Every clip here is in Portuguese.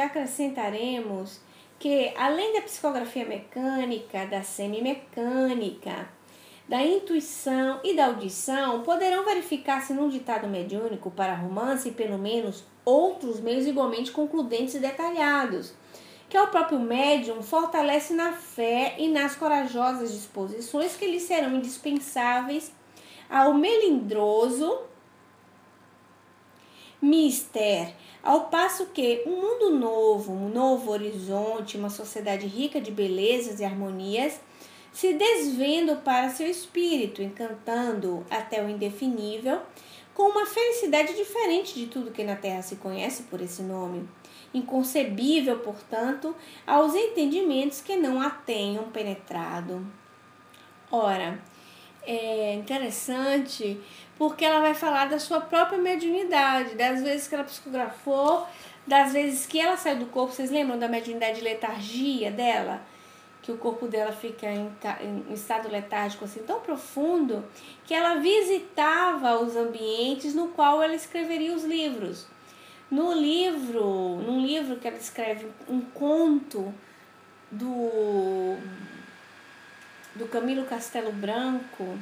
acrescentaremos que, além da psicografia mecânica, da semimecânica, da intuição e da audição, poderão verificar-se num ditado mediúnico para romance pelo menos outros meios igualmente concludentes e detalhados, que o próprio médium fortalece na fé e nas corajosas disposições que lhe serão indispensáveis ao melindroso mister, ao passo que um mundo novo, um novo horizonte, uma sociedade rica de belezas e harmonias se desvendo para seu espírito, encantando até o indefinível, com uma felicidade diferente de tudo que na Terra se conhece por esse nome, inconcebível, portanto, aos entendimentos que não a tenham penetrado. Ora, é interessante porque ela vai falar da sua própria mediunidade, das vezes que ela psicografou, das vezes que ela saiu do corpo. Vocês lembram da mediunidade de letargia dela? Que o corpo dela fica em estado letárgico assim tão profundo que ela visitava os ambientes no qual ela escreveria os livros. Num livro que ela escreve um conto do Camilo Castelo Branco,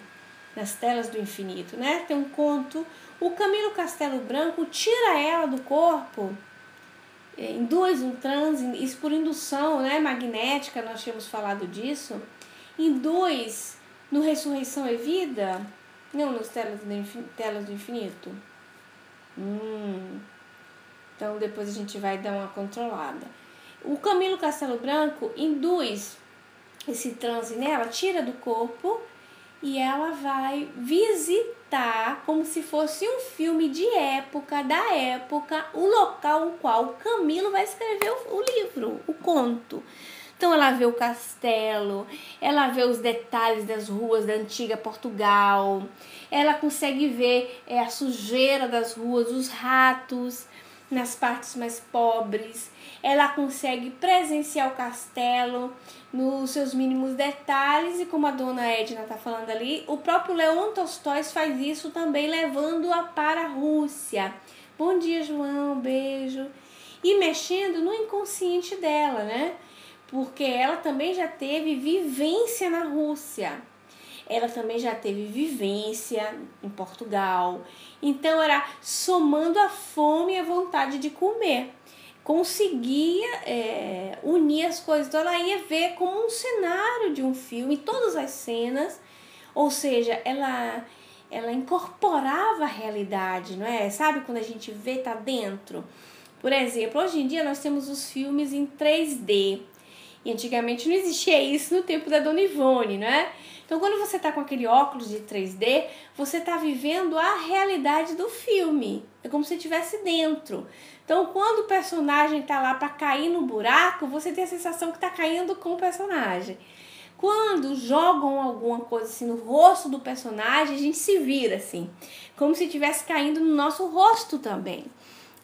Nas Telas do Infinito, né? Tem um conto, o Camilo Castelo Branco tira ela do corpo, induz um transe, isso por indução, né, magnética, nós tínhamos falado disso, induz no Ressurreição e Vida, não nos Telas do Infinito. Então depois a gente vai dar uma controlada. O Camilo Castelo Branco induz esse transe nela, tira do corpo e ela vai visitar, como se fosse um filme de época, da época, o local no qual o Camilo vai escrever o livro, o conto. Então ela vê o castelo, ela vê os detalhes das ruas da antiga Portugal, ela consegue ver a sujeira das ruas, os ratos nas partes mais pobres, ela consegue presenciar o castelo nos seus mínimos detalhes, e como a dona Edna está falando ali, o próprio Leon Tolstói faz isso também, levando-a para a Rússia. Bom dia, João, beijo. E mexendo no inconsciente dela, né? Porque ela também já teve vivência na Rússia. Ela também já teve vivência em Portugal. Então era somando a fome e a vontade de comer. Conseguia unir as coisas. Então ela ia ver como um cenário de um filme, todas as cenas, ou seja, ela incorporava a realidade, não é? Sabe quando a gente vê, tá dentro? Por exemplo, hoje em dia nós temos os filmes em 3D, e antigamente não existia isso no tempo da Dona Ivone, né? Então quando você tá com aquele óculos de 3D, você tá vivendo a realidade do filme, é como se estivesse dentro. Então, quando o personagem tá lá para cair no buraco, você tem a sensação que tá caindo com o personagem. Quando jogam alguma coisa assim no rosto do personagem, a gente se vira assim, como se estivesse caindo no nosso rosto também.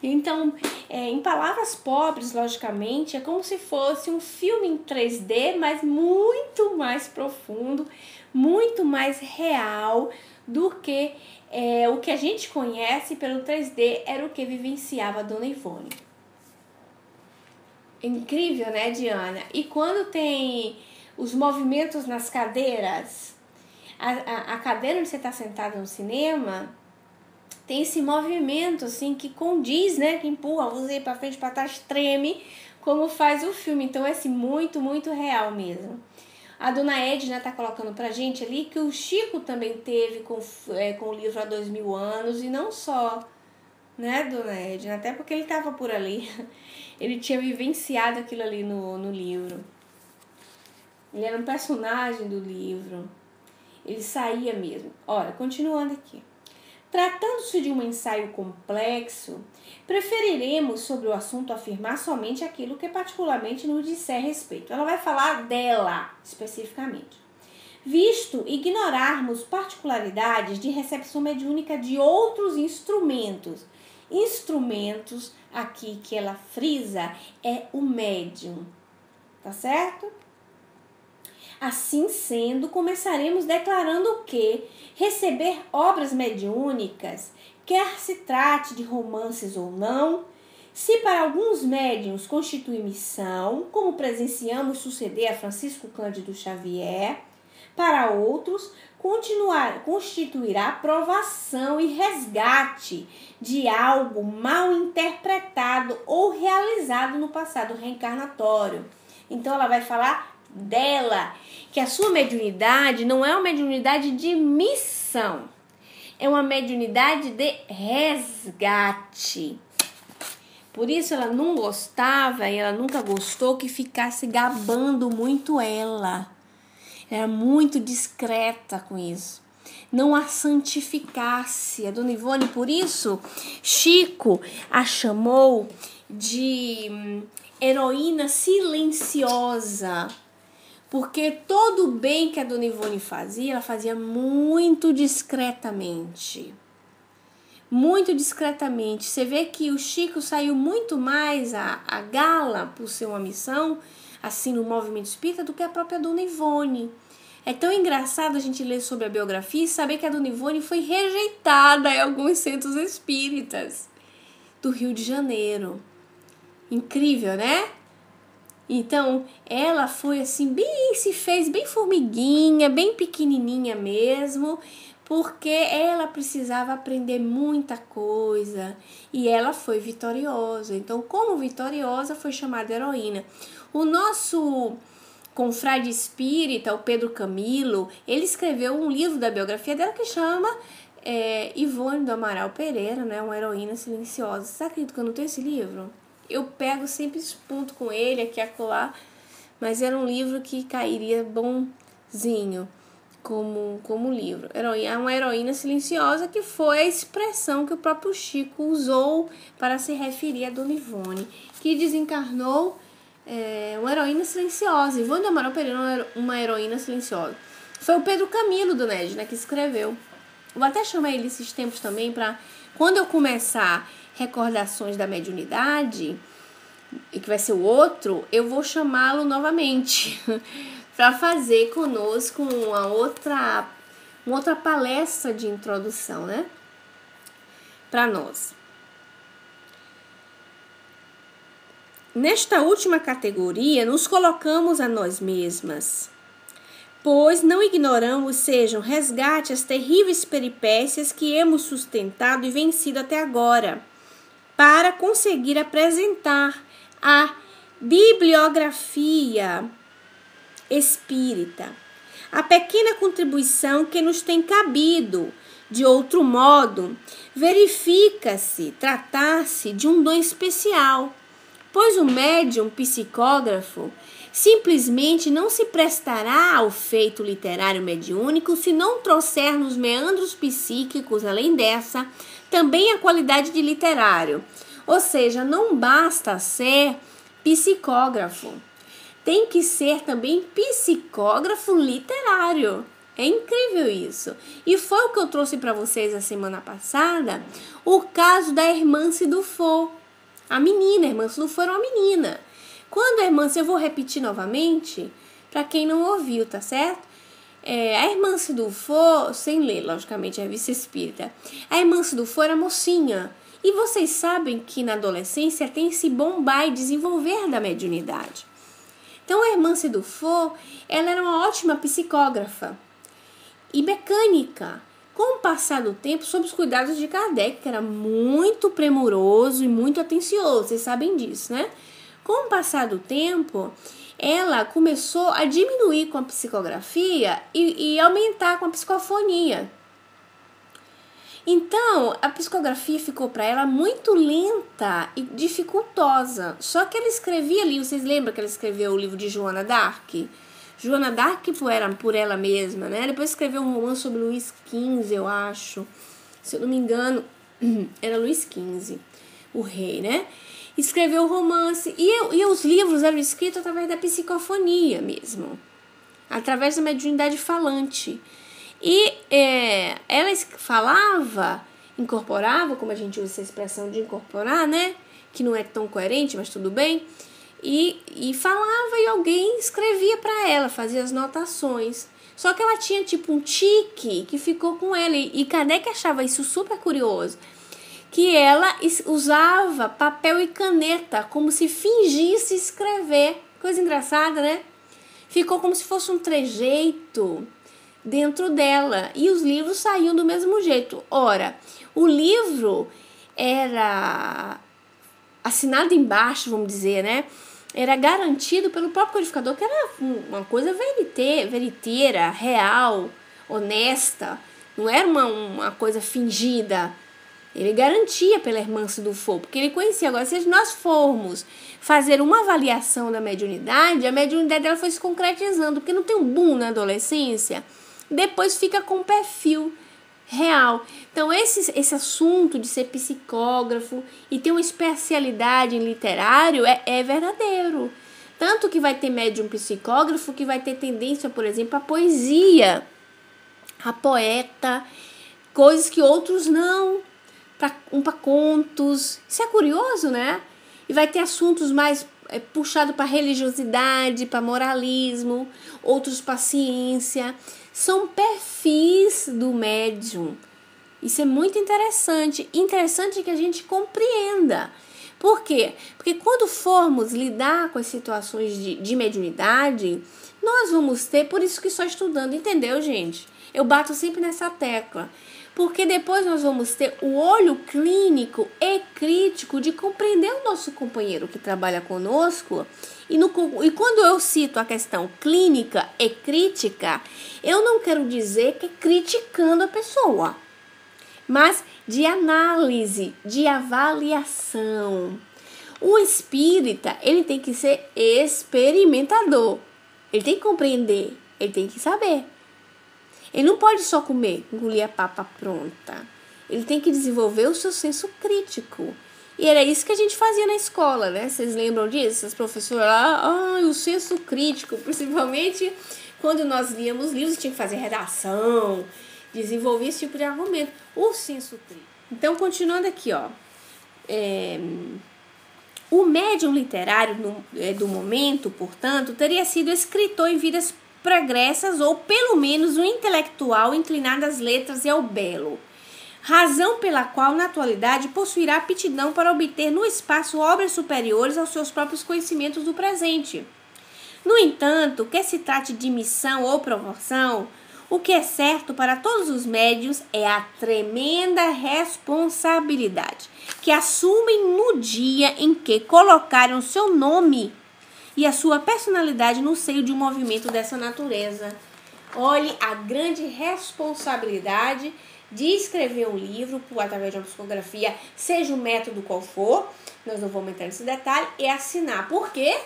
Então, em palavras pobres, logicamente, é como se fosse um filme em 3D, mas muito mais profundo, muito mais real do que o que a gente conhece pelo 3D, era o que vivenciava a Dona Ivone. Incrível, né, Diana? E quando tem os movimentos nas cadeiras, a cadeira onde você está sentado no cinema, tem esse movimento assim que condiz, né, que empurra você para frente, para trás, treme, como faz o filme. Então é assim, muito, muito real mesmo. A dona Edna tá colocando pra gente ali que o Chico também teve com o livro Há 2000 anos, e não só, né, dona Edna, até porque ele tava por ali. Ele tinha vivenciado aquilo ali no livro. Ele era um personagem do livro. Ele saía mesmo. Ora, continuando aqui. Tratando-se de um ensaio complexo, preferiremos sobre o assunto afirmar somente aquilo que particularmente nos disser respeito. Ela vai falar dela, especificamente. Visto ignorarmos particularidades de recepção mediúnica de outros instrumentos. Instrumentos, aqui que ela frisa, é o médium. Tá certo? Assim sendo, começaremos declarando que receber obras mediúnicas quer se trate de romances ou não. Se para alguns médiuns constitui missão, como presenciamos suceder a Francisco Cândido Xavier, para outros constituirá provação e resgate de algo mal interpretado ou realizado no passado reencarnatório. Então ela vai falar dela, que a sua mediunidade não é uma mediunidade de missão, é uma mediunidade de resgate. Por isso ela não gostava e ela nunca gostou que ficasse gabando muito ela. Era muito discreta com isso. Não a santificasse. A Dona Ivone, por isso, Chico a chamou de heroína silenciosa. Porque todo o bem que a Dona Ivone fazia, ela fazia muito discretamente. Muito discretamente. Você vê que o Chico saiu muito mais a gala por ser uma missão, assim, no movimento espírita, do que a própria Dona Ivone. É tão engraçado a gente ler sobre a biografia e saber que a Dona Ivone foi rejeitada em alguns centros espíritas do Rio de Janeiro. Incrível, né? Então, ela foi assim, se fez bem formiguinha, bem pequenininha mesmo, porque ela precisava aprender muita coisa e ela foi vitoriosa. Então, como vitoriosa, foi chamada heroína. O nosso confrade espírita, o Pedro Camilo, ele escreveu um livro da biografia dela que chama Ivone do Amaral Pereira, né, uma heroína silenciosa. Você acredita que eu não tenho esse livro? Eu pego sempre ponto com ele aqui e acolá, mas era um livro que cairia bonzinho como livro. Uma heroína silenciosa, que foi a expressão que o próprio Chico usou para se referir a Dona Ivone, que desencarnou uma heroína silenciosa. Ivone do Amaral Pereira, uma heroína silenciosa. Foi o Pedro Camilo do Nédina que escreveu. Vou até chamar ele esses tempos também para, quando eu começar Recordações da Mediunidade, e que vai ser o outro, eu vou chamá-lo novamente para fazer conosco uma outra palestra de introdução, né? Para nós. Nesta última categoria, nos colocamos a nós mesmas, pois não ignoramos sejam resgate as terríveis peripécias que hemos sustentado e vencido até agora, para conseguir apresentar a bibliografia espírita, a pequena contribuição que nos tem cabido. De outro modo, verifica-se tratar-se de um dom especial, pois o médium psicógrafo simplesmente não se prestará ao feito literário mediúnico se não trouxer nos meandros psíquicos, além dessa, também a qualidade de literário. Ou seja, não basta ser psicógrafo, tem que ser também psicógrafo literário. É incrível isso. E foi o que eu trouxe para vocês a semana passada, o caso da Hermance Dufour. A menina, a Hermance Dufour era uma menina. Quando a Hermance, eu vou repetir novamente, para quem não ouviu, tá certo? A Hermance Dufour, sem ler, logicamente, a revista espírita. A Hermance Dufour era mocinha. E vocês sabem que na adolescência tem esse bombar e desenvolver da mediunidade. Então, a Hermance Dufour, ela era uma ótima psicógrafa e mecânica. Com o passar do tempo, sob os cuidados de Kardec, que era muito premuroso e muito atencioso, vocês sabem disso, né? Com o passar do tempo, ela começou a diminuir com a psicografia e aumentar com a psicofonia. Então, a psicografia ficou para ela muito lenta e dificultosa. Só que ela escrevia ali, vocês lembram que ela escreveu o livro de Joana d'Arc? Joana d'Arc por ela mesma, né? Depois escreveu um romance sobre Luís XV, eu acho. Se eu não me engano, era Luís XV, o rei, né? Escreveu o romance. E os livros eram escritos através da psicofonia mesmo. Através da mediunidade falante. E ela falava, incorporava, como a gente usa essa expressão de incorporar, né? Que não é tão coerente, mas tudo bem. E falava e alguém escrevia para ela, fazia as notações. Só que ela tinha tipo um tique que ficou com ela. E Kardec achava isso super curioso. que ela usava papel e caneta, como se fingisse escrever. Coisa engraçada, né? Ficou como se fosse um trejeito dentro dela. E os livros saíam do mesmo jeito. Ora, o livro era assinado embaixo, vamos dizer, né? Era garantido pelo próprio codificador, que era uma coisa veriteira, real, honesta. Não era uma coisa fingida. Ele garantia pela irmã Dufour, porque ele conhecia. Agora, se nós formos fazer uma avaliação da mediunidade, a mediunidade dela foi se concretizando, porque não tem um boom na adolescência, depois fica com um perfil real. Então, esse assunto de ser psicógrafo e ter uma especialidade em literário é verdadeiro. Tanto que vai ter médium psicógrafo que vai ter tendência, por exemplo, à poesia, a poeta, coisas que outros não, para contos. Isso é curioso, né? E vai ter assuntos mais puxados para religiosidade, para moralismo, outros para ciência. São perfis do médium. Isso é muito interessante. Interessante que a gente compreenda. Por quê? Porque quando formos lidar com as situações de mediunidade, nós vamos ter, por isso que só estudando, entendeu, gente? Eu bato sempre nessa tecla. Porque depois nós vamos ter o olho clínico e crítico de compreender o nosso companheiro que trabalha conosco. E quando eu cito a questão clínica e crítica, eu não quero dizer que é criticando a pessoa, mas de análise, de avaliação. O espírita, ele tem que ser experimentador. Ele tem que compreender, ele tem que saber. Ele não pode só comer, engolir a papa pronta. Ele tem que desenvolver o seu senso crítico. E era isso que a gente fazia na escola, né? Vocês lembram disso? As professoras lá, o senso crítico, principalmente quando nós líamos livros, tinha que fazer redação, desenvolver esse tipo de argumento. O senso crítico. Então, continuando aqui, ó. O médium literário do momento, portanto, teria sido escritor em vidas pregressas ou pelo menos um intelectual inclinado às letras e ao belo, razão pela qual na atualidade possuirá aptidão para obter no espaço obras superiores aos seus próprios conhecimentos do presente. No entanto, quer se trate de missão ou promoção, o que é certo para todos os médiuns é a tremenda responsabilidade que assumem no dia em que colocarem o seu nome e a sua personalidade no seio de um movimento dessa natureza. Olhe a grande responsabilidade de escrever um livro através de uma psicografia, seja o método qual for, nós não vamos entrar nesse detalhe, e assinar. Por quê?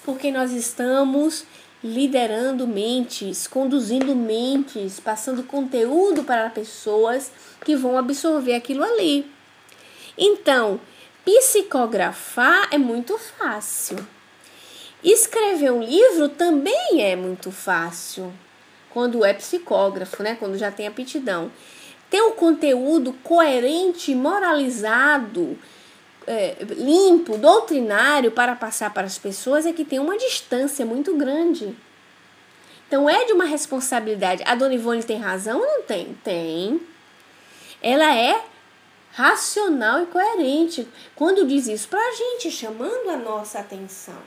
Porque nós estamos liderando mentes, conduzindo mentes, passando conteúdo para pessoas que vão absorver aquilo ali. Então, psicografar é muito fácil. Escrever um livro também é muito fácil, quando é psicógrafo, né? Quando já tem aptidão. Ter um conteúdo coerente, moralizado, limpo, doutrinário para passar para as pessoas é que tem uma distância muito grande. Então é de uma responsabilidade. A Dona Ivone tem razão ou não tem? Tem. Ela é racional e coerente quando diz isso para a gente, chamando a nossa atenção.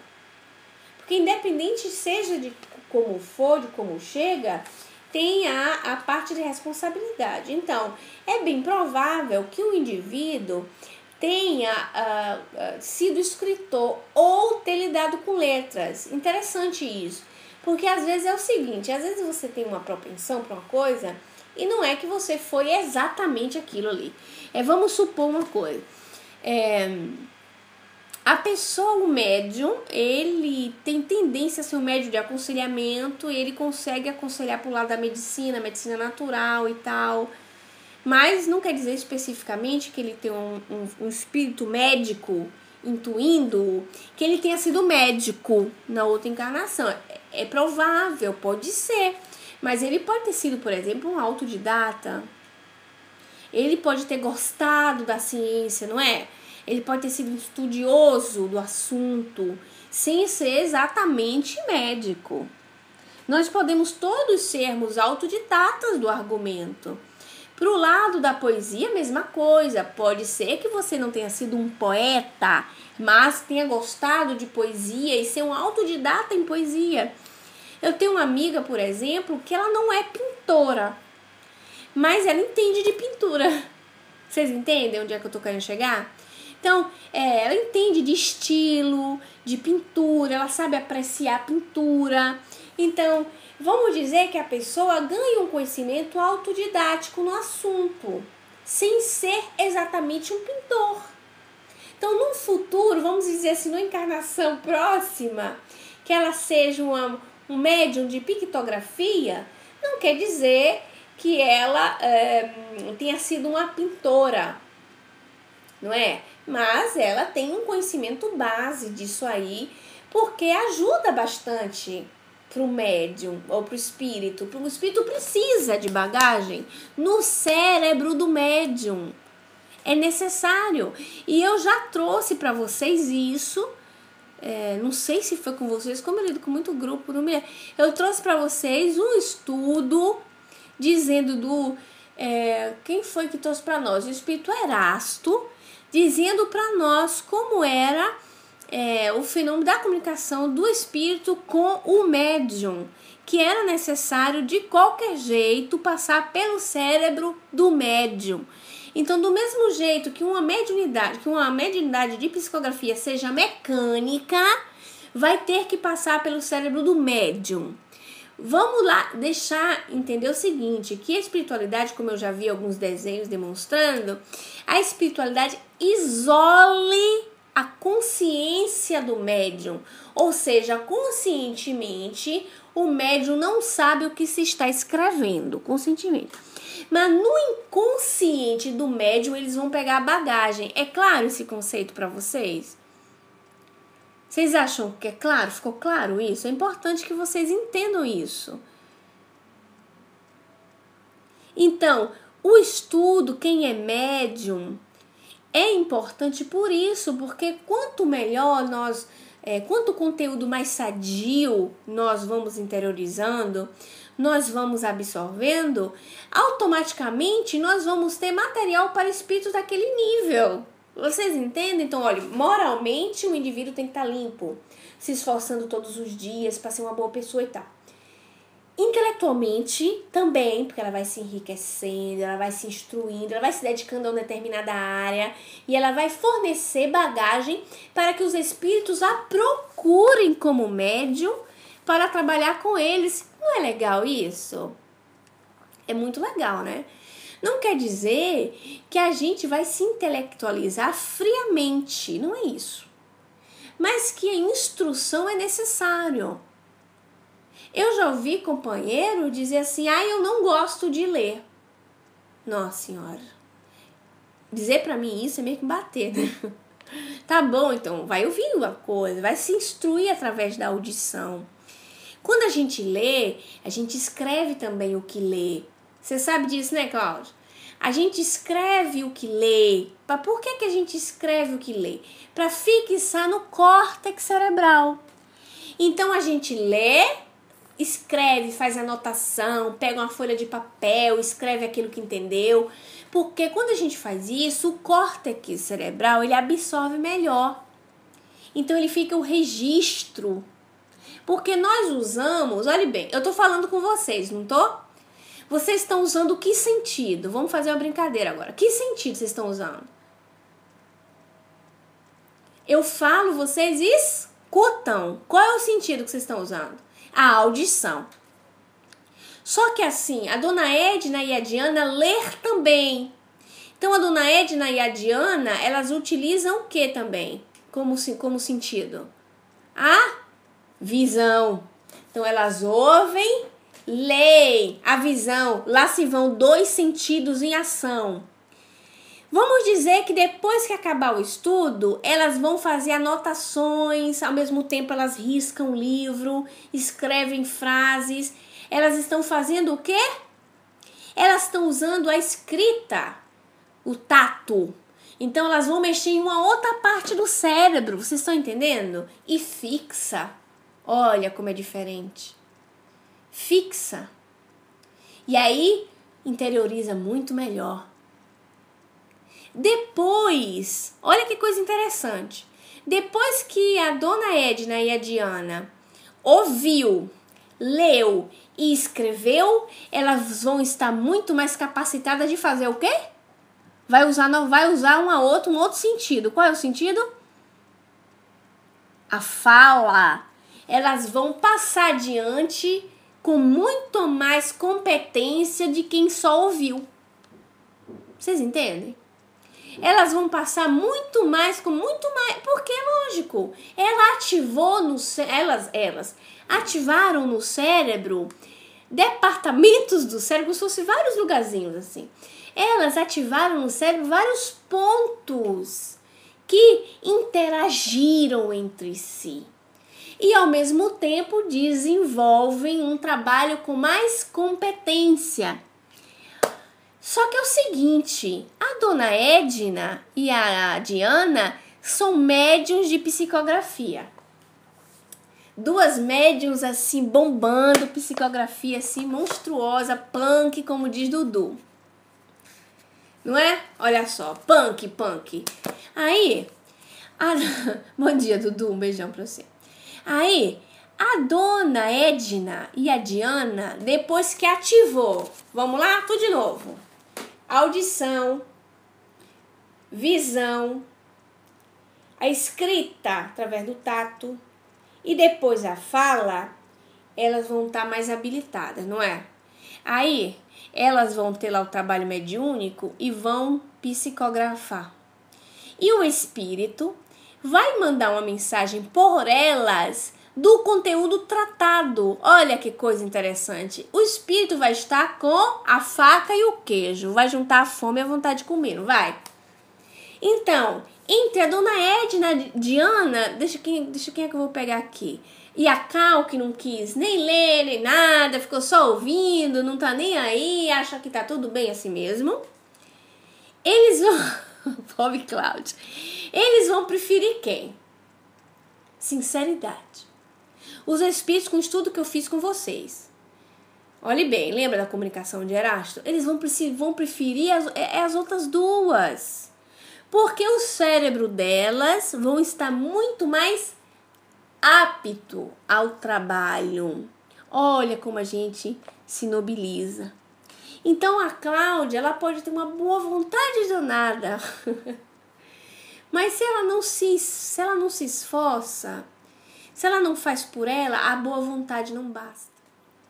Porque independente seja de como for, de como chega, tem a parte de responsabilidade. Então, é bem provável que o indivíduo tenha sido escritor ou ter lidado com letras. Interessante isso. Porque às vezes é o seguinte, às vezes você tem uma propensão para uma coisa e não é que você foi exatamente aquilo ali. Vamos supor uma coisa. A pessoa, o médium, ele tem tendência a ser um médium de aconselhamento, ele consegue aconselhar para o lado da medicina natural e tal, mas não quer dizer especificamente que ele tem um espírito médico intuindo que ele tenha sido médico na outra encarnação. É provável, pode ser, mas ele pode ter sido, por exemplo, um autodidata, ele pode ter gostado da ciência, não é? Ele pode ter sido um estudioso do assunto, sem ser exatamente médico. Nós podemos todos sermos autodidatas do argumento. Pro lado da poesia, mesma coisa. Pode ser que você não tenha sido um poeta, mas tenha gostado de poesia e ser um autodidata em poesia. Eu tenho uma amiga, por exemplo, que ela não é pintora, mas ela entende de pintura. Vocês entendem onde é que eu tô querendo chegar? Então, ela entende de estilo, de pintura, ela sabe apreciar a pintura. Então, vamos dizer que a pessoa ganha um conhecimento autodidático no assunto, sem ser exatamente um pintor. Então, no futuro, vamos dizer assim, numa encarnação próxima, que ela seja um médium de pictografia, não quer dizer que ela tenha sido uma pintora, não é? Mas ela tem um conhecimento base disso aí, porque ajuda bastante para o médium ou para o espírito. O espírito precisa de bagagem no cérebro do médium. É necessário. E eu já trouxe para vocês isso. Não sei se foi com vocês, como eu lido com muito grupo, não me... eu trouxe para vocês um estudo dizendo quem foi que trouxe para nós? O Espírito Erasto, dizendo para nós como era o fenômeno da comunicação do espírito com o médium, que era necessário de qualquer jeito passar pelo cérebro do médium. Então, do mesmo jeito que uma mediunidade de psicografia seja mecânica, vai ter que passar pelo cérebro do médium. Vamos lá entender o seguinte, que a espiritualidade, como eu já vi alguns desenhos demonstrando, a espiritualidade isole a consciência do médium, ou seja, conscientemente o médium não sabe o que se está escrevendo, conscientemente. Mas no inconsciente do médium eles vão pegar a bagagem. É claro esse conceito para vocês? Vocês acham que é claro? Ficou claro isso? É importante que vocês entendam isso. Então, o estudo, quem é médium, é importante por isso, porque quanto melhor quanto conteúdo mais sadio nós vamos interiorizando, nós vamos absorvendo, automaticamente nós vamos ter material para espíritos daquele nível. Vocês entendem? Então, olha, moralmente o indivíduo tem que estar limpo, se esforçando todos os dias para ser uma boa pessoa e tal. Intelectualmente também, porque ela vai se enriquecendo, ela vai se instruindo, ela vai se dedicando a uma determinada área e ela vai fornecer bagagem para que os espíritos a procurem como médium para trabalhar com eles. Não é legal isso? É muito legal, né? Não quer dizer que a gente vai se intelectualizar friamente, não é isso. Mas que a instrução é necessário. Eu já ouvi companheiro dizer assim, eu não gosto de ler. Nossa senhora. Dizer pra mim isso é meio que bater, né? Tá bom, então vai ouvir uma coisa, vai se instruir através da audição. Quando a gente lê, a gente escreve também o que lê. Você sabe disso, né, Cláudio? A gente escreve o que lê. Por que a gente escreve o que lê? Para fixar no córtex cerebral. Então a gente lê, escreve, faz anotação, pega uma folha de papel, escreve aquilo que entendeu. Porque quando a gente faz isso, o córtex cerebral ele absorve melhor. Então ele fica o registro. Porque nós usamos, olha bem, eu tô falando com vocês, não tô? Vocês estão usando que sentido? Vamos fazer uma brincadeira agora. Que sentido vocês estão usando? Eu falo, vocês escutam. Qual é o sentido que vocês estão usando? A audição. Só que assim, a dona Edna e a Diana ler também. Então a dona Edna e a Diana, elas utilizam o que também? Como sentido? A visão. Então elas ouvem, leem, a visão. Lá se vão dois sentidos em ação. Vamos dizer que depois que acabar o estudo, elas vão fazer anotações, ao mesmo tempo elas riscam o livro, escrevem frases. Elas estão fazendo o quê? Elas estão usando a escrita, o tato. Então elas vão mexer em uma outra parte do cérebro, vocês estão entendendo? E fixa. Olha como é diferente. Fixa. E aí, interioriza muito melhor. Depois, olha que coisa interessante. Depois que a dona Edna e a Diana ouviu, leu e escreveu, elas vão estar muito mais capacitadas de fazer o quê? Vai usar um outro sentido. Qual é o sentido? A fala. Elas vão passar adiante com muito mais competência de quem só ouviu. Vocês entendem? Elas vão passar muito mais, porque é lógico, elas ativaram no cérebro departamentos do cérebro, como se fossem vários lugarzinhos assim. Elas ativaram no cérebro vários pontos que interagiram entre si. E ao mesmo tempo desenvolvem um trabalho com mais competência. Só que é o seguinte, a dona Edna e a Diana são médiuns de psicografia. Duas médiuns assim bombando, psicografia assim monstruosa, punk, como diz Dudu. Não é? Olha só, punk. Aí, bom dia, Dudu, um beijão pra você. Aí, a dona Edna e a Diana, depois que ativou, vamos lá, tudo de novo. Audição, visão, a escrita através do tato e depois a fala, elas vão estar mais habilitadas, não é? Aí, elas vão ter lá o trabalho mediúnico e vão psicografar. E o espírito vai mandar uma mensagem por elas do conteúdo tratado. Olha que coisa interessante. O espírito vai estar com a faca e o queijo. Vai juntar a fome e a vontade de comer, não vai? Então, entre a dona Edna e a Diana, deixa quem é que eu vou pegar aqui? E a Cal, que não quis nem ler, nem nada, ficou só ouvindo, não tá nem aí, acha que tá tudo bem assim mesmo. Eles vão... Pobre Cláudia. Eles vão preferir quem? Sinceridade. Os espíritos, com o estudo que eu fiz com vocês. Olhe bem, lembra da comunicação de Erasto? Eles vão preferir as outras duas. Porque o cérebro delas vão estar muito mais apto ao trabalho. Olha como a gente se nobiliza. Então a Cláudia, ela pode ter uma boa vontade danada. Mas se ela não se esforça, se ela não faz por ela, a boa vontade não basta.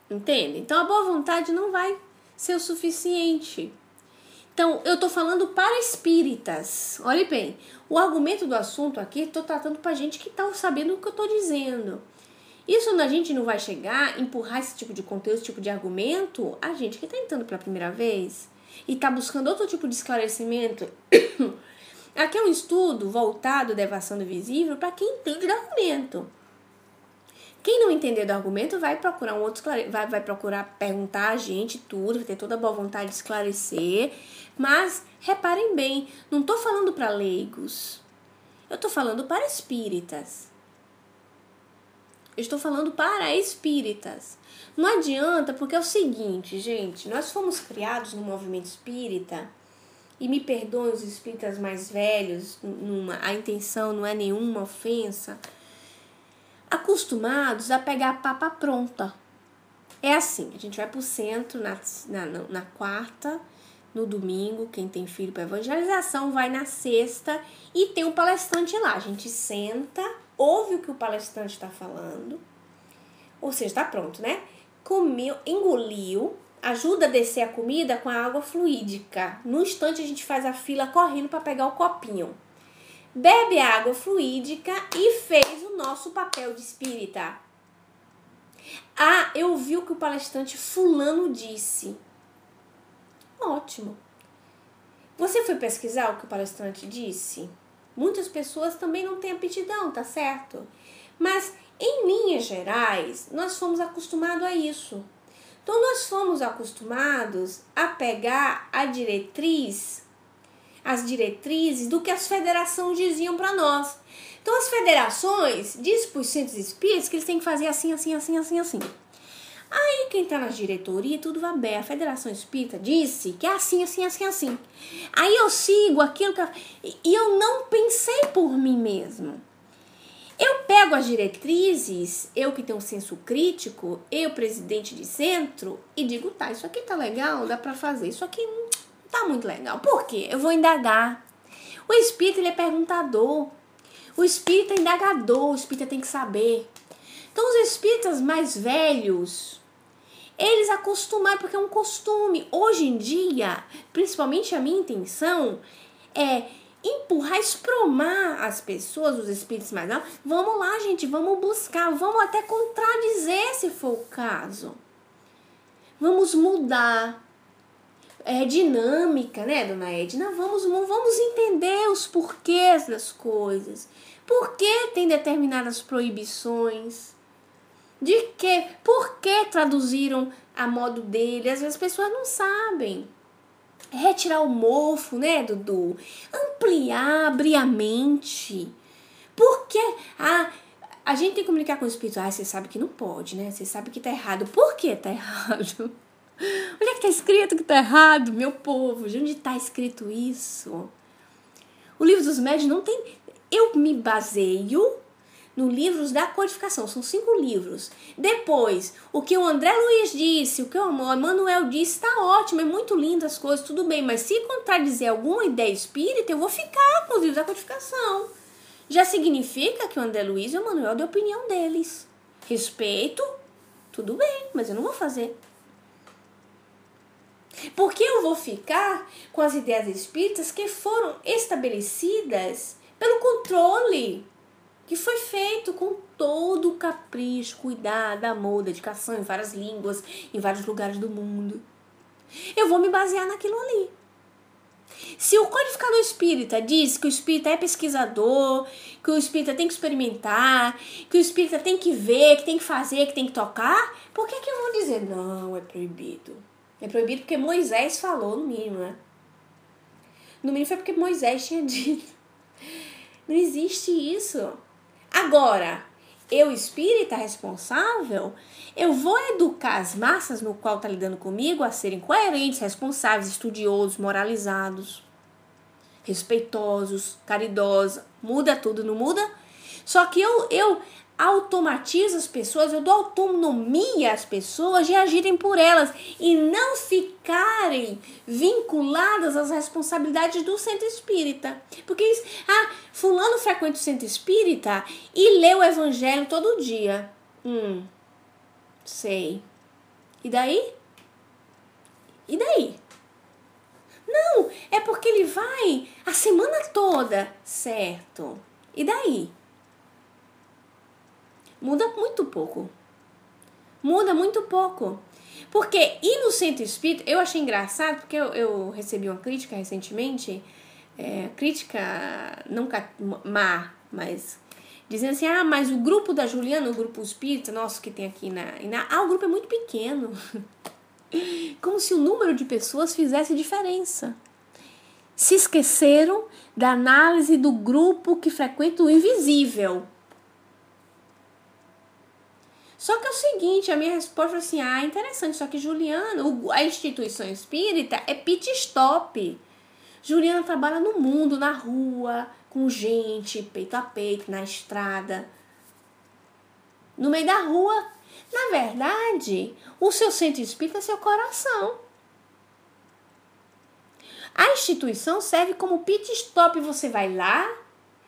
Entende? Então a boa vontade não vai ser o suficiente. Então, eu tô falando para espíritas. Olhe bem, o argumento do assunto aqui, tô tratando pra gente que tá sabendo o que eu tô dizendo. Isso a gente não vai chegar, empurrar esse tipo de conteúdo, esse tipo de argumento, a gente que tá entrando pela primeira vez e tá buscando outro tipo de esclarecimento. Aqui é um estudo voltado da evasão do visível para quem entende do argumento. Quem não entender do argumento vai procurar vai procurar perguntar a gente tudo, vai ter toda a boa vontade de esclarecer. Mas reparem bem, não estou falando para leigos. Eu estou falando para espíritas. Eu estou falando para espíritas. Não adianta, porque é o seguinte, gente, nós fomos criados no movimento espírita, e me perdoem os espíritas mais velhos, a intenção não é nenhuma ofensa, acostumados a pegar a papa pronta. É assim, a gente vai pro centro na quarta, no domingo, quem tem filho para evangelização vai na sexta e tem um palestrante lá. A gente senta, ouve o que o palestrante está falando, ou seja, tá pronto, né? Comeu, engoliu, ajuda a descer a comida com a água fluídica. No instante a gente faz a fila correndo para pegar o copinho. Bebe a água fluídica e fez o nosso papel de espírita. Ah, eu ouvi o que o palestrante fulano disse. Ótimo. Você foi pesquisar o que o palestrante disse? Muitas pessoas também não têm aptidão, tá certo? Mas, em linhas gerais, nós fomos acostumados a isso. Então, nós fomos acostumados a pegar as diretrizes do que as federações diziam para nós. Então, as federações dizem para os centros espíritas que eles têm que fazer assim, assim, assim, assim, assim. Aí quem tá na diretoria, tudo vai bem. A Federação Espírita disse que é assim, assim, assim, assim. Aí eu sigo aquilo e eu não pensei por mim mesmo. Eu pego as diretrizes, eu que tenho um senso crítico, eu, presidente de centro, e digo, tá, isso aqui tá legal, dá pra fazer. Isso aqui não tá muito legal. Por quê? Eu vou indagar. O espírita, ele é perguntador. O espírita é indagador, o espírita tem que saber. Então, os espíritas mais velhos, eles acostumaram, porque é um costume. Hoje em dia, principalmente a minha intenção é empurrar, espromar as pessoas, os espíritos mais novos. Vamos lá, gente, vamos buscar, vamos até contradizer se for o caso. Vamos mudar. É dinâmica, né, dona Edna? Vamos entender os porquês das coisas. Por que tem determinadas proibições? Por que traduziram a modo dele? Às vezes as pessoas não sabem. Retirar o mofo, né, Dudu? Ampliar, abrir a mente. Por que? A gente tem que comunicar com o espírito. Você sabe que não pode, né? Você sabe que tá errado. Por que tá errado? Onde é que tá escrito que tá errado, meu povo? Onde tá escrito isso? O livro dos médiuns não tem... Eu me baseio nos livros da codificação. São 5 livros. Depois, o que o André Luiz disse, o que o Emmanuel disse, tá ótimo, é muito lindo as coisas, tudo bem. Mas se contradizer alguma ideia espírita, eu vou ficar com os livros da codificação. Já significa que o André Luiz e o Emmanuel deu a opinião deles. Respeito, tudo bem, mas eu não vou fazer. Porque eu vou ficar com as ideias espíritas que foram estabelecidas pelo controle, que foi feito com todo o capricho, cuidado, amor, dedicação, em várias línguas, em vários lugares do mundo. Eu vou me basear naquilo ali. Se o codificador espírita diz que o espírita é pesquisador, que o espírita tem que experimentar, que o espírita tem que ver, que tem que fazer, que tem que tocar, por que eu vou dizer, não, é proibido? É proibido porque Moisés falou, no mínimo, né? No mínimo foi porque Moisés tinha dito. Não existe isso. Agora, eu, espírita responsável, eu vou educar as massas no qual está lidando comigo a serem coerentes, responsáveis, estudiosos, moralizados, respeitosos, caridosos. Muda tudo, não muda? Só que eu automatizo as pessoas, eu dou autonomia às pessoas de agirem por elas e não ficarem vinculadas às responsabilidades do centro espírita. Porque fulano frequenta o centro espírita e lê o evangelho todo dia. Sei. E daí? E daí? Não, é porque ele vai a semana toda, certo? E daí? Muda muito pouco. Muda muito pouco. Porque ir no centro espírita, eu achei engraçado, porque eu recebi uma crítica recentemente, crítica nunca má, mas dizendo assim, mas o grupo da Juliana, o grupo espírita, nosso que tem aqui o grupo é muito pequeno. Como se o número de pessoas fizesse diferença. Se esqueceram da análise do grupo que frequenta o invisível. Só que é o seguinte, a minha resposta foi assim, interessante, só que Juliana, a instituição espírita é pit stop. Juliana trabalha no mundo, na rua, com gente, peito a peito, na estrada, no meio da rua. Na verdade, o seu centro espírita é seu coração. A instituição serve como pit stop, você vai lá,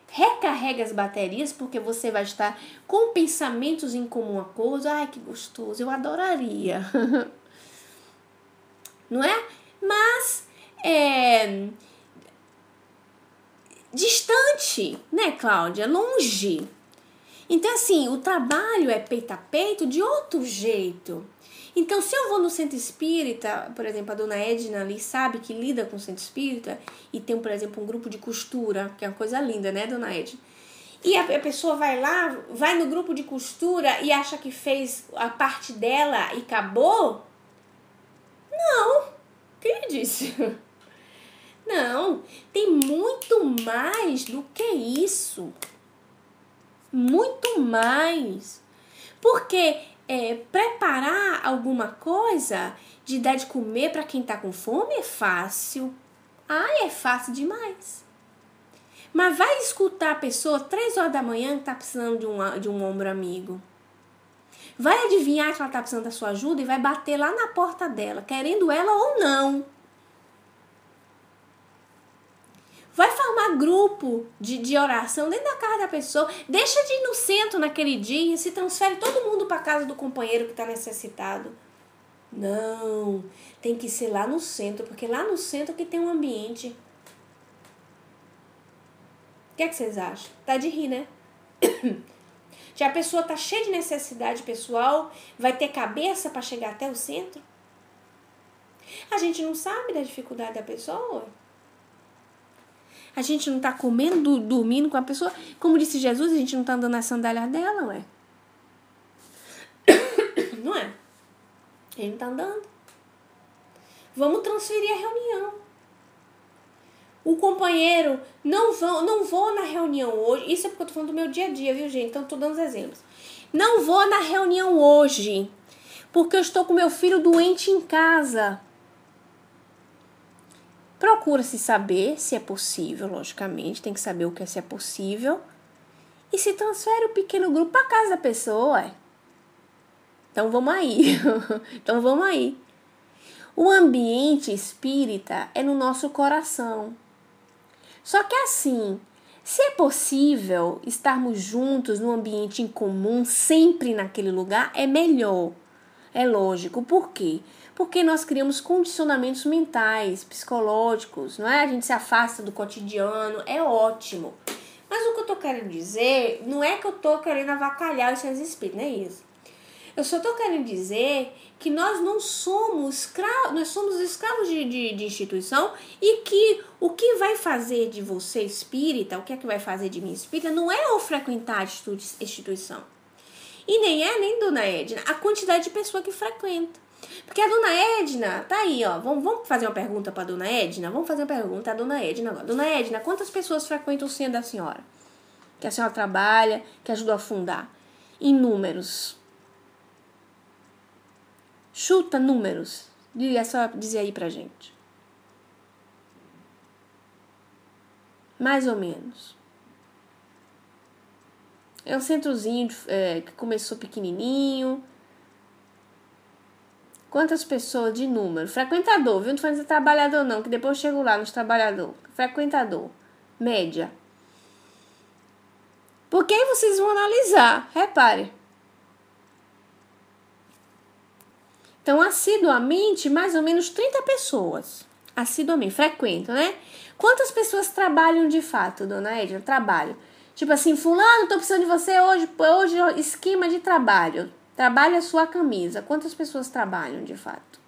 recarrega as baterias, porque você vai estar com pensamentos em comum acordo. Ai, que gostoso, eu adoraria. Não é? Mas, distante, né, Cláudia? Longe. Então, assim, o trabalho é peito a peito de outro jeito. Então, se eu vou no centro espírita, por exemplo, a dona Edna ali sabe que lida com o centro espírita e tem, por exemplo, um grupo de costura, que é uma coisa linda, né, dona Edna? E a pessoa vai lá, vai no grupo de costura e acha que fez a parte dela e acabou? Não. Quem disse? Não. Tem muito mais do que isso. Muito mais. Porque preparar alguma coisa de dar de comer para quem tá com fome é fácil. É fácil demais. Mas vai escutar a pessoa 3 horas da manhã que tá precisando de um ombro amigo. Vai adivinhar que ela tá precisando da sua ajuda e vai bater lá na porta dela, querendo ela ou não. Vai formar grupo de oração dentro da casa da pessoa. Deixa de ir no centro naquele dia e se transfere todo mundo para casa do companheiro que está necessitado. Não, tem que ser lá no centro, porque lá no centro que tem um ambiente. O que é que vocês acham? Tá de rir, né? Já a pessoa tá cheia de necessidade pessoal, vai ter cabeça para chegar até o centro? A gente não sabe da dificuldade da pessoa. A gente não tá comendo, dormindo com a pessoa. Como disse Jesus, a gente não tá andando na sandália dela, ué. Não é? A gente não tá andando. Vamos transferir a reunião. O companheiro, não vou na reunião hoje. Isso é porque eu tô falando do meu dia a dia, viu, gente? Então, tô dando os exemplos. Não vou na reunião hoje, porque eu estou com meu filho doente em casa. Procura-se saber se é possível, logicamente, tem que saber o que é se é possível. E se transfere o pequeno grupo para casa da pessoa. Então vamos aí. O ambiente espírita é no nosso coração. Só que assim, se é possível estarmos juntos num ambiente em comum, sempre naquele lugar, é melhor. É lógico. Por quê? Porque nós criamos condicionamentos mentais, psicológicos, não é? A gente se afasta do cotidiano, é ótimo. Mas o que eu tô querendo dizer, não é que eu tô querendo avacalhar os seus espíritos, não é isso. Eu só tô querendo dizer que nós não somos escravos, nós somos escravos de instituição e que o que vai fazer de você espírita, o que é que vai fazer de mim espírita, não é eu frequentar a instituição. E nem Dona Edna, a quantidade de pessoa que frequenta. Porque a Dona Edna, tá aí, ó, vamos fazer uma pergunta pra Dona Edna? Vamos fazer uma pergunta à Dona Edna agora. Dona Edna, quantas pessoas frequentam o centro da senhora? Que a senhora trabalha, que ajudou a fundar? Em números. Chuta números. É só dizer aí pra gente. Mais ou menos. É um centrozinho que começou pequenininho. Quantas pessoas de número? Frequentador, viu? Não tô falando de trabalhador não, que depois eu chego lá nos trabalhador. Frequentador. Média. Porque aí vocês vão analisar. Repare. Então, assiduamente, mais ou menos 30 pessoas. Assiduamente, frequentam, né? Quantas pessoas trabalham de fato, Dona Edna? Trabalham. Tipo assim, fulano, tô precisando de você hoje esquema de trabalho. Trabalha a sua camisa. Quantas pessoas trabalham de fato?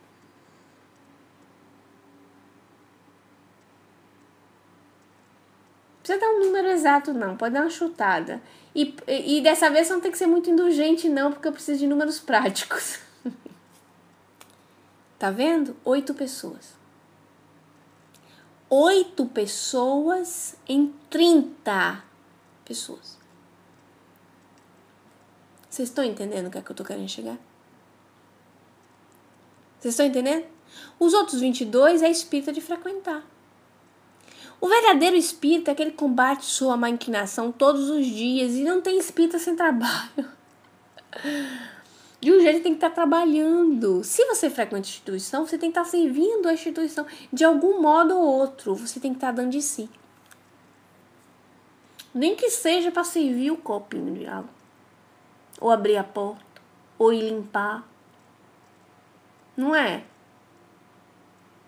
Não precisa dar um número exato, não. Pode dar uma chutada. E dessa vez não tem que ser muito indulgente, não, porque eu preciso de números práticos. Tá vendo? 8 pessoas. 8 pessoas em 30 pessoas. Vocês estão entendendo o que é que eu tô querendo chegar? Vocês estão entendendo? Os outros 22 é espírita de frequentar. O verdadeiro espírita é aquele que combate sua má inclinação todos os dias e não tem espírita sem trabalho. De um jeito tem que estar trabalhando. Se você frequenta a instituição, você tem que estar servindo a instituição. De algum modo ou outro, você tem que estar dando de si. Nem que seja para servir o copinho de água. Ou abrir a porta. Ou ir limpar. Não é?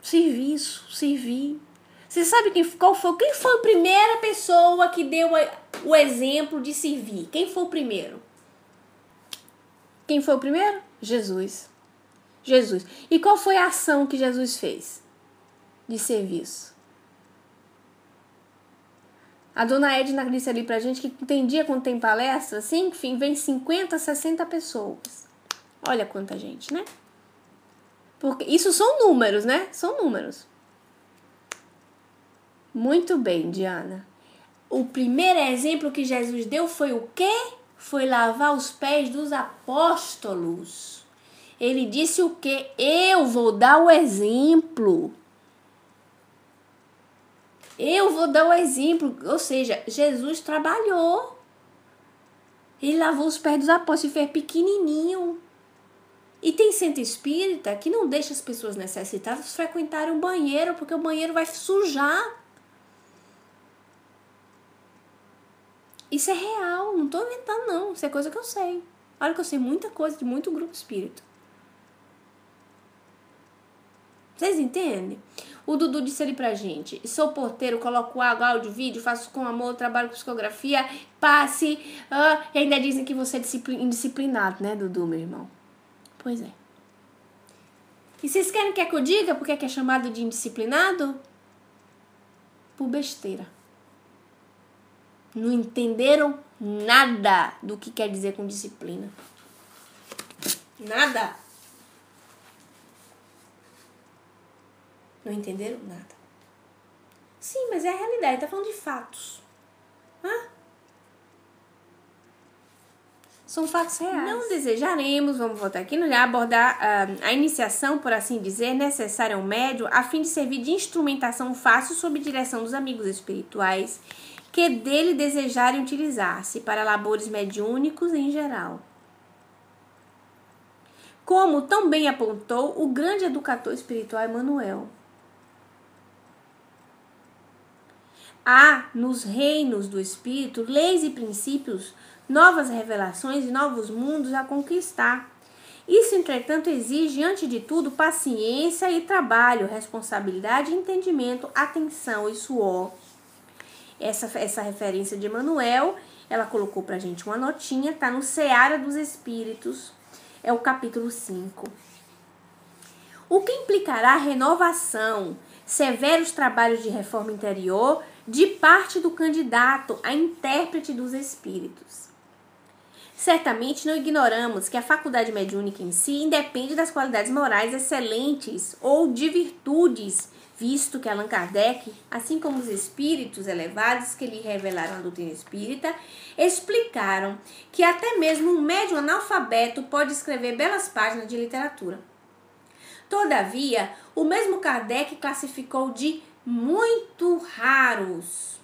Serviço, servir. Você sabe quem foi a primeira pessoa que deu o exemplo de servir? Quem foi o primeiro? Quem foi o primeiro? Jesus. E qual foi a ação que Jesus fez? De serviço. A Dona Edna disse ali pra gente que tem dia quando tem palestra, assim, enfim, vem 50, 60 pessoas. Olha quanta gente, né? Porque isso são números, né? São números. Muito bem, Diana. O primeiro exemplo que Jesus deu foi o quê? foi lavar os pés dos apóstolos. Ele disse o quê? Eu vou dar o exemplo. Eu vou dar o exemplo. Ou seja, Jesus trabalhou. Ele lavou os pés dos apóstolos e fez pequenininho. E tem centro espírita que não deixa as pessoas necessitadas frequentarem o banheiro, porque o banheiro vai sujar. Isso é real, não estou inventando não, isso é coisa que eu sei. Olha que eu sei muita coisa de muito grupo espírita. Vocês entendem? O Dudu disse ali pra gente: sou porteiro, coloco água, áudio, vídeo, faço com amor, trabalho com psicografia, passe. E ainda dizem que você é indisciplinado, né, Dudu, meu irmão? Pois é. E vocês querem que eu diga porque é chamado de indisciplinado? Por besteira. Não entenderam nada do que quer dizer com disciplina. Nada. Não entenderam nada. Sim, mas é a realidade. Tá falando de fatos. São fatos reais. Não desejaremos, vamos voltar aqui, abordar a iniciação, por assim dizer, necessária ao médium, a fim de servir de instrumentação fácil sob direção dos amigos espirituais que dele desejarem utilizar-se para labores mediúnicos em geral. Como tão bem apontou o grande educador espiritual Emmanuel. Há nos reinos do espírito leis e princípios, novas revelações e novos mundos a conquistar. Isso, entretanto, exige, antes de tudo, paciência e trabalho, responsabilidade, entendimento, atenção e suor. Essa referência de Emmanuel, ela colocou pra gente uma notinha, tá no Seara dos Espíritos, é o capítulo 5. O que implicará renovação, severos trabalhos de reforma interior de parte do candidato a intérprete dos espíritos. Certamente não ignoramos que a faculdade mediúnica em si independe das qualidades morais excelentes ou de virtudes, visto que Allan Kardec, assim como os espíritos elevados que lhe revelaram a doutrina espírita, explicaram que até mesmo um médium analfabeto pode escrever belas páginas de literatura. Todavia, o mesmo Kardec classificou de muito raros,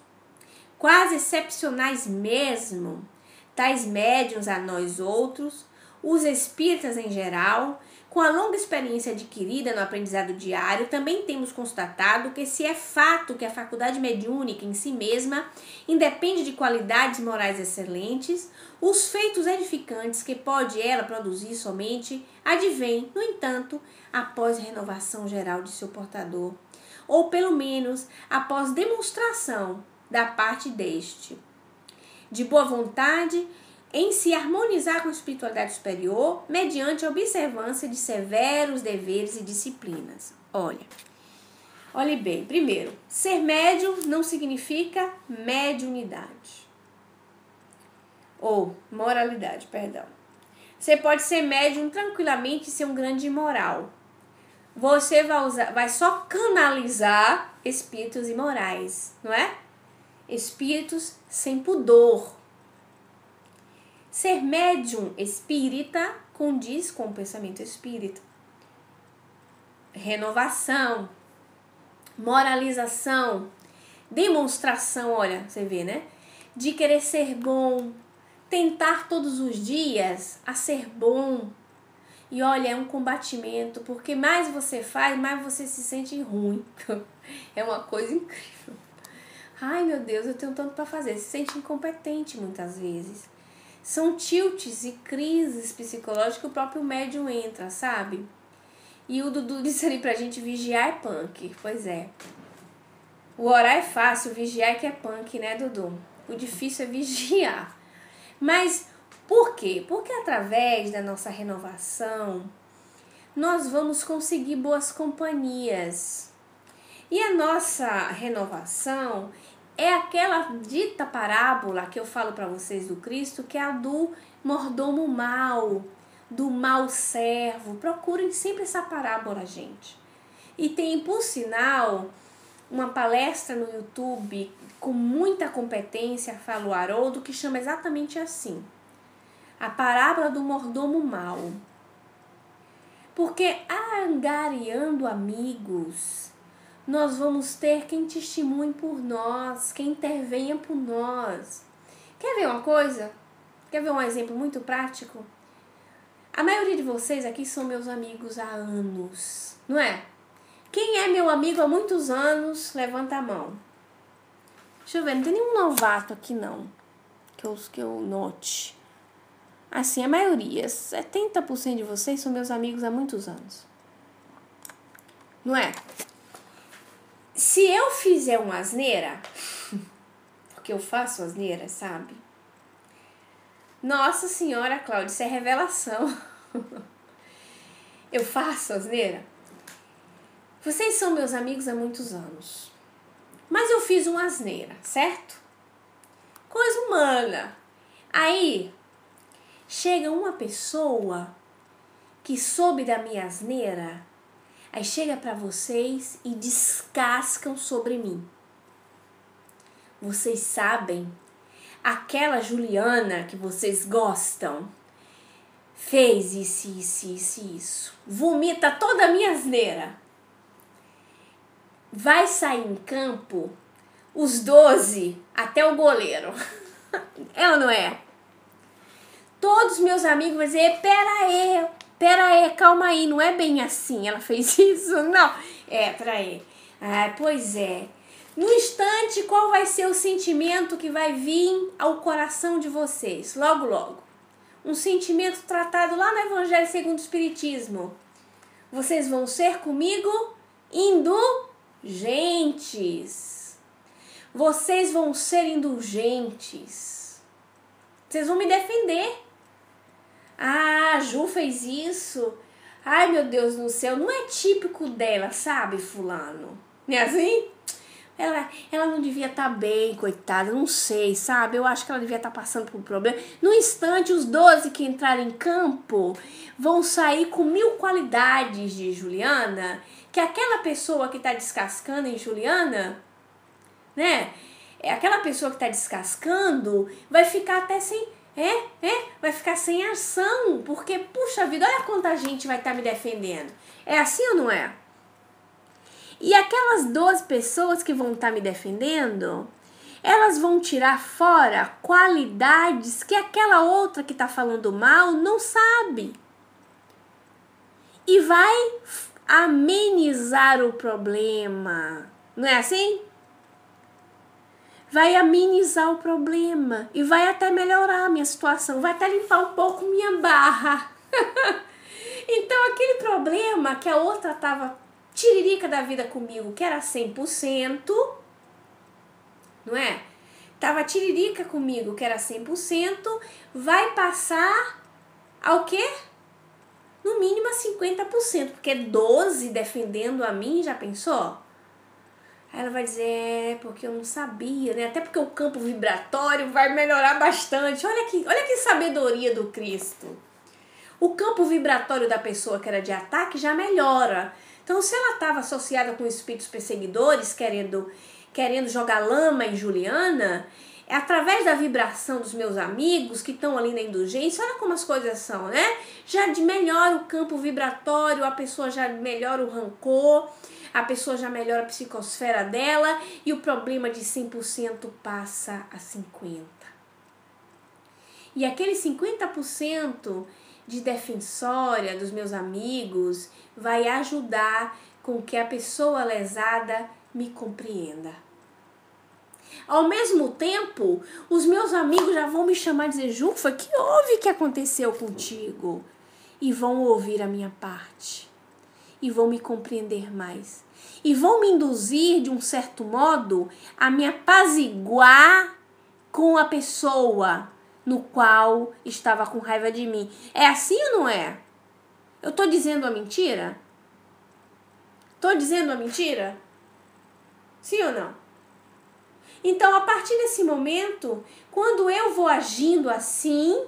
quase excepcionais mesmo, tais médiuns a nós outros, os espíritas em geral. Com a longa experiência adquirida no aprendizado diário, também temos constatado que se é fato que a faculdade mediúnica em si mesma independe de qualidades morais excelentes, os feitos edificantes que pode ela produzir somente advêm, no entanto, após renovação geral de seu portador, ou pelo menos após demonstração da parte deste, de boa vontade em se harmonizar com a espiritualidade superior, mediante a observância de severos deveres e disciplinas. Olhe bem, primeiro, ser médium não significa mediunidade. Ou moralidade, perdão. Você pode ser médium tranquilamente e ser um grande imoral. Você vai só canalizar espíritos imorais, não é? Espíritos sem pudor. Ser médium espírita condiz com o pensamento espírita. Renovação, moralização, demonstração, olha, você vê, né? De querer ser bom, tentar todos os dias a ser bom. E olha, é um combatimento, porque mais você faz, mais você se sente ruim. É uma coisa incrível. Ai, meu Deus, eu tenho tanto para fazer. Se sente incompetente muitas vezes. São tilts e crises psicológicas que o próprio médium entra, sabe? E o Dudu disse ali pra gente, vigiar é punk. Pois é. O orar é fácil, vigiar é que é punk, né, Dudu? O difícil é vigiar. Mas por quê? Porque através da nossa renovação, nós vamos conseguir boas companhias. E a nossa renovação é aquela dita parábola que eu falo para vocês do Cristo, que é a do mordomo mau, do mau servo. Procurem sempre essa parábola, gente. E tem, por sinal, uma palestra no YouTube com muita competência, fala o Haroldo, que chama exatamente assim. a parábola do mordomo mau. Porque angariando amigos, nós vamos ter quem testemunhe por nós, quem intervenha por nós. Quer ver uma coisa? Quer ver um exemplo muito prático? A maioria de vocês aqui são meus amigos há anos, não é? Quem é meu amigo há muitos anos, levanta a mão. Deixa eu ver, não tem nenhum novato aqui não, que eu note. Assim, a maioria, 70% de vocês são meus amigos há muitos anos. Não é? Se eu fizer uma asneira, porque eu faço asneira, sabe? Nossa Senhora, Cláudia, isso é revelação. Eu faço asneira. Vocês são meus amigos há muitos anos. Mas eu fiz uma asneira, certo? Coisa humana. Aí, chega uma pessoa que soube da minha asneira, aí chega pra vocês e descascam sobre mim. Vocês sabem, aquela Juliana que vocês gostam fez isso. Vomita toda a minha asneira. Vai sair em campo os 12 até o goleiro. É ou não é? Todos meus amigos vão dizer, pera aí, calma aí, não é bem assim, ela fez isso, não. Pera aí. Pois é. No instante, qual vai ser o sentimento que vai vir ao coração de vocês? Logo, logo. Um sentimento tratado lá no Evangelho segundo o Espiritismo. Vocês vão ser comigo indulgentes. Vocês vão ser indulgentes. Vocês vão me defender. A Ju fez isso. Ai, meu Deus do céu, não é típico dela, sabe, fulano? Não é assim? Ela não devia estar bem, coitada, não sei, sabe? Eu acho que ela devia estar passando por um problema. No instante, os 12 que entrarem em campo vão sair com 1000 qualidades de Juliana, que aquela pessoa que está descascando em Juliana, né? Aquela pessoa que está descascando vai ficar até sem... vai ficar sem ação, porque, puxa vida, olha quanta gente vai estar me defendendo. É assim ou não é? E aquelas 12 pessoas que vão estar me defendendo, elas vão tirar fora qualidades que aquela outra que está falando mal não sabe. E vai amenizar o problema. Não é assim? Vai amenizar o problema e vai até melhorar a minha situação, vai até limpar um pouco minha barra. Então, aquele problema que a outra estava tiririca da vida comigo, que era 100%, não é? Tava tiririca comigo, que era 100%, vai passar ao quê? No mínimo a 50%, porque 12 defendendo a mim, já pensou? Aí ela vai dizer, porque eu não sabia, né? Até porque o campo vibratório vai melhorar bastante. Olha que sabedoria do Cristo. O campo vibratório da pessoa que era de ataque já melhora. Então, se ela estava associada com espíritos perseguidores, querendo jogar lama em Juliana, é através da vibração dos meus amigos que estão ali na indulgência. Olha como as coisas são, né? Já melhora o campo vibratório, a pessoa já melhora o rancor, a pessoa já melhora a psicosfera dela e o problema de 100% passa a 50%. E aquele 50% de defensória dos meus amigos vai ajudar com que a pessoa lesada me compreenda. Ao mesmo tempo, os meus amigos já vão me chamar e dizer, Jufa, que houve que aconteceu contigo? E vão ouvir a minha parte. E vão me compreender mais. E vão me induzir, de um certo modo, a me apaziguar com a pessoa no qual estava com raiva de mim. É assim ou não é? Eu tô dizendo a mentira? Tô dizendo a mentira? Sim ou não? Então, a partir desse momento, quando eu vou agindo assim,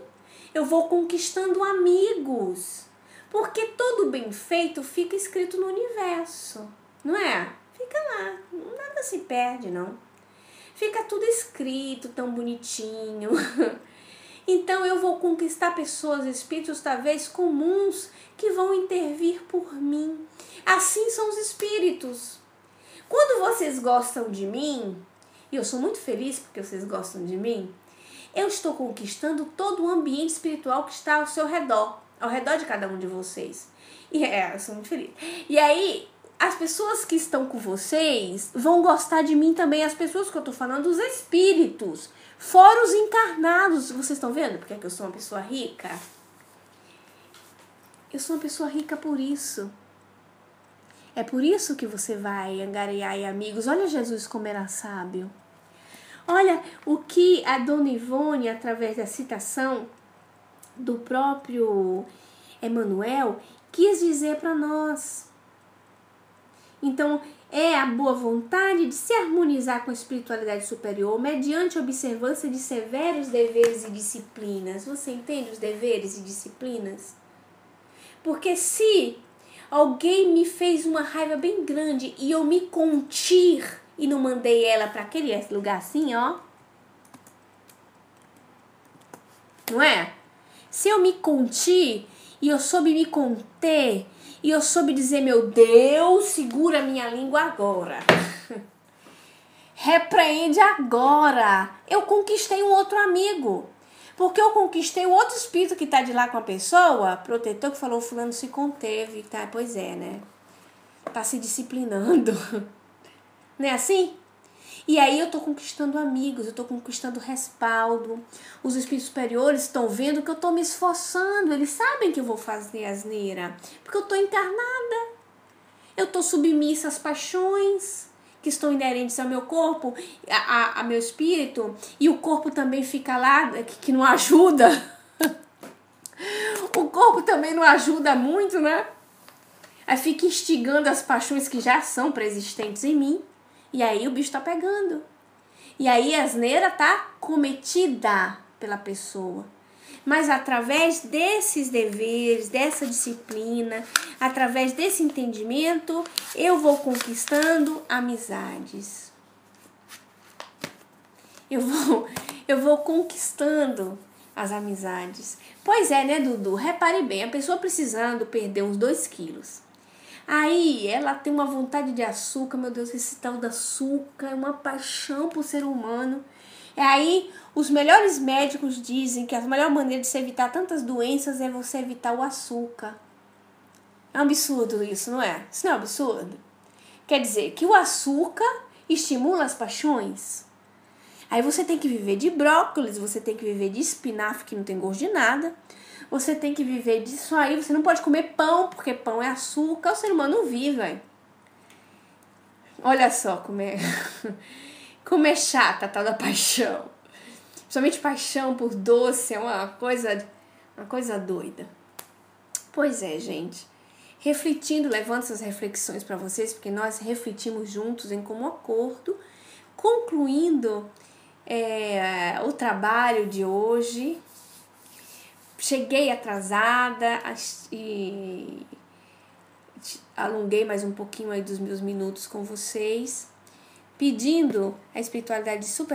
eu vou conquistando amigos. Porque todo bem feito fica escrito no universo, não é? Fica lá, nada se perde, não. Fica tudo escrito, tão bonitinho. Então eu vou conquistar pessoas, espíritos talvez comuns, que vão intervir por mim. Assim são os espíritos. Quando vocês gostam de mim, e eu sou muito feliz porque vocês gostam de mim, eu estou conquistando todo o ambiente espiritual que está ao seu redor, ao redor de cada um de vocês. E eu sou muito feliz. E aí, as pessoas que estão com vocês vão gostar de mim também, as pessoas que eu estou falando, os espíritos, fora os encarnados. Vocês estão vendo porque é que eu sou uma pessoa rica? Eu sou uma pessoa rica por isso. É por isso que você vai angariar amigos. Olha Jesus como era sábio. Olha o que a Dona Ivone, através da citação do próprio Emmanuel, quis dizer para nós. Então, é a boa vontade de se harmonizar com a espiritualidade superior mediante a observância de severos deveres e disciplinas. Você entende os deveres e disciplinas? Porque se alguém me fez uma raiva bem grande e eu me conter e não mandei ela para aquele lugar assim, ó. Não é? Se eu me conti e eu soube me conter e eu soube dizer, meu Deus, segura minha língua agora. Repreende agora. Eu conquistei um outro amigo. Porque eu conquistei o outro espírito que tá de lá com a pessoa, protetor, que falou, fulano se conteve. Tá, pois é, né? Tá se disciplinando. Não é assim? E aí eu tô conquistando amigos, eu tô conquistando respaldo. Os espíritos superiores estão vendo que eu tô me esforçando. Eles sabem que eu vou fazer asneira. Porque eu tô encarnada. Eu tô submissa às paixões que estão inerentes ao meu corpo, a meu espírito. E o corpo também fica lá, que não ajuda. O corpo também não ajuda muito, né? Aí fica instigando as paixões que já são preexistentes em mim. E aí o bicho tá pegando. E aí a asneira tá cometida pela pessoa. Mas através desses deveres, dessa disciplina, através desse entendimento, eu vou conquistando amizades. Eu vou conquistando as amizades. Pois é, né, Dudu? Repare bem, a pessoa precisando perder uns 2 quilos. Aí ela tem uma vontade de açúcar, meu Deus, esse tal do açúcar é uma paixão por ser humano. E aí os melhores médicos dizem que a melhor maneira de se evitar tantas doenças é você evitar o açúcar. É um absurdo isso, não é? Isso não é um absurdo? Quer dizer que o açúcar estimula as paixões. Aí você tem que viver de brócolis, você tem que viver de espinafre que não tem gosto de nada. Você tem que viver disso aí. Você não pode comer pão, porque pão é açúcar. O ser humano não vive, velho. Olha só como é chata a tal da paixão. Principalmente paixão por doce é uma coisa doida. Pois é, gente. Refletindo, levando essas reflexões para vocês, porque nós refletimos juntos em comum acordo, concluindo o trabalho de hoje. Cheguei atrasada e alonguei mais um pouquinho aí dos meus minutos com vocês, pedindo a espiritualidade super